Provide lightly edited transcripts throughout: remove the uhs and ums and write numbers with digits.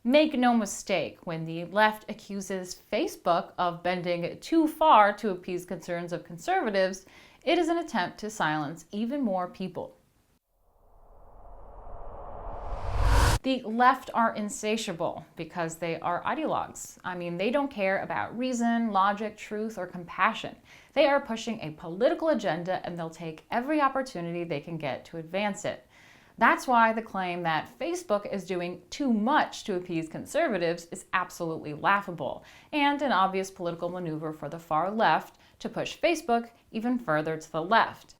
Make no mistake, when the left accuses Facebook of bending too far to appease concerns of conservatives, it is an attempt to silence even more people. The left are insatiable because they are ideologues. They don't care about reason, logic, truth, or compassion. They are pushing a political agenda, and they'll take every opportunity they can get to advance it. That's why the claim that Facebook is doing too much to appease conservatives is absolutely laughable, and an obvious political maneuver for the far left to push Facebook even further to the left.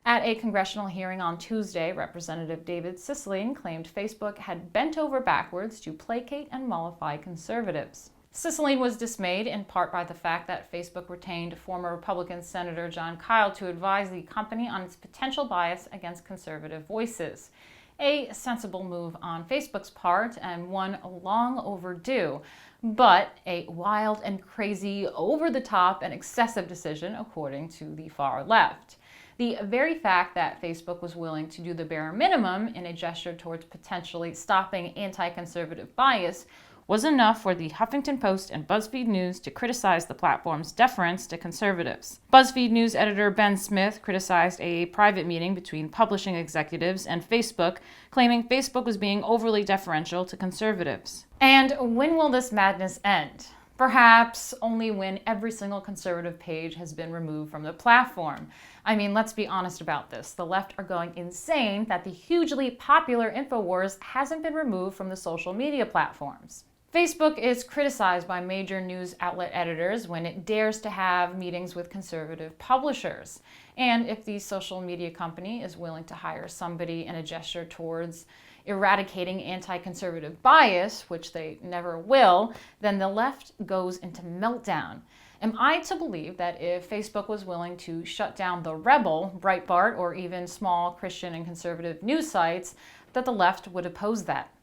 At a congressional hearing on Tuesday, Representative David Cicilline claimed Facebook had bent over backwards to placate and mollify conservatives. Cicilline was dismayed in part by the fact that Facebook retained former Republican Senator Jon Kyl to advise the company on its potential bias against conservative voices. A sensible move on Facebook's part, and one long overdue, but a wild and crazy, over-the-top and excessive decision according to the far left. The very fact that Facebook was willing to do the bare minimum in a gesture towards potentially stopping anti-conservative bias was enough for the Huffington Post and BuzzFeed News to criticize the platform's deference to conservatives. BuzzFeed News editor Ben Smith criticized a private meeting between publishing executives and Facebook, claiming Facebook was being overly deferential to conservatives. And when will this madness end? Perhaps only when every single conservative page has been removed from the platform. Let's be honest about this. The left are going insane that the hugely popular InfoWars hasn't been removed from the social media platforms. Facebook is criticized by major news outlet editors when it dares to have meetings with conservative publishers. And if the social media company is willing to hire somebody in a gesture towards eradicating anti-conservative bias, which they never will, then the left goes into meltdown. Am I to believe that if Facebook was willing to shut down The Rebel, Breitbart, or even small Christian and conservative news sites, that the left would oppose that?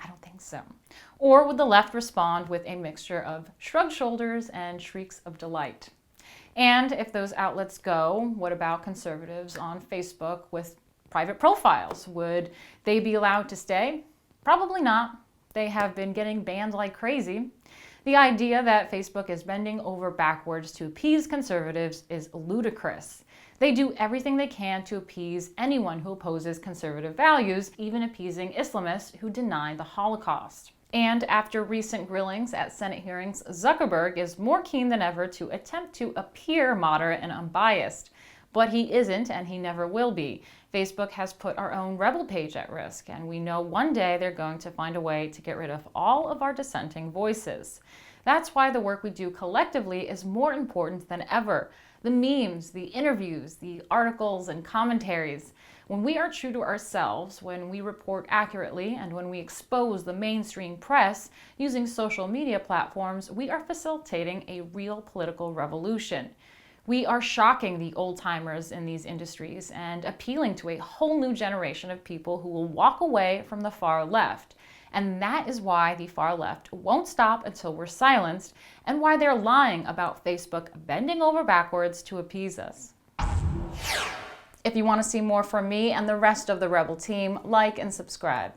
I don't think so. Or would the left respond with a mixture of shrugged shoulders and shrieks of delight? And if those outlets go, what about conservatives on Facebook with private profiles? Would they be allowed to stay? Probably not. They have been getting banned like crazy. The idea that Facebook is bending over backwards to appease conservatives is ludicrous. They do everything they can to appease anyone who opposes conservative values, even appeasing Islamists who deny the Holocaust. And after recent grillings at Senate hearings, Zuckerberg is more keen than ever to attempt to appear moderate and unbiased. But he isn't, and he never will be. Facebook has put our own Rebel page at risk, and we know one day they're going to find a way to get rid of all of our dissenting voices. That's why the work we do collectively is more important than ever. The memes, the interviews, the articles and commentaries. When we are true to ourselves, when we report accurately, and when we expose the mainstream press using social media platforms, we are facilitating a real political revolution. We are shocking the old-timers in these industries and appealing to a whole new generation of people who will walk away from the far left. And that is why the far left won't stop until we're silenced, and why they're lying about Facebook bending over backwards to appease us. If you want to see more from me and the rest of the Rebel team, like and subscribe.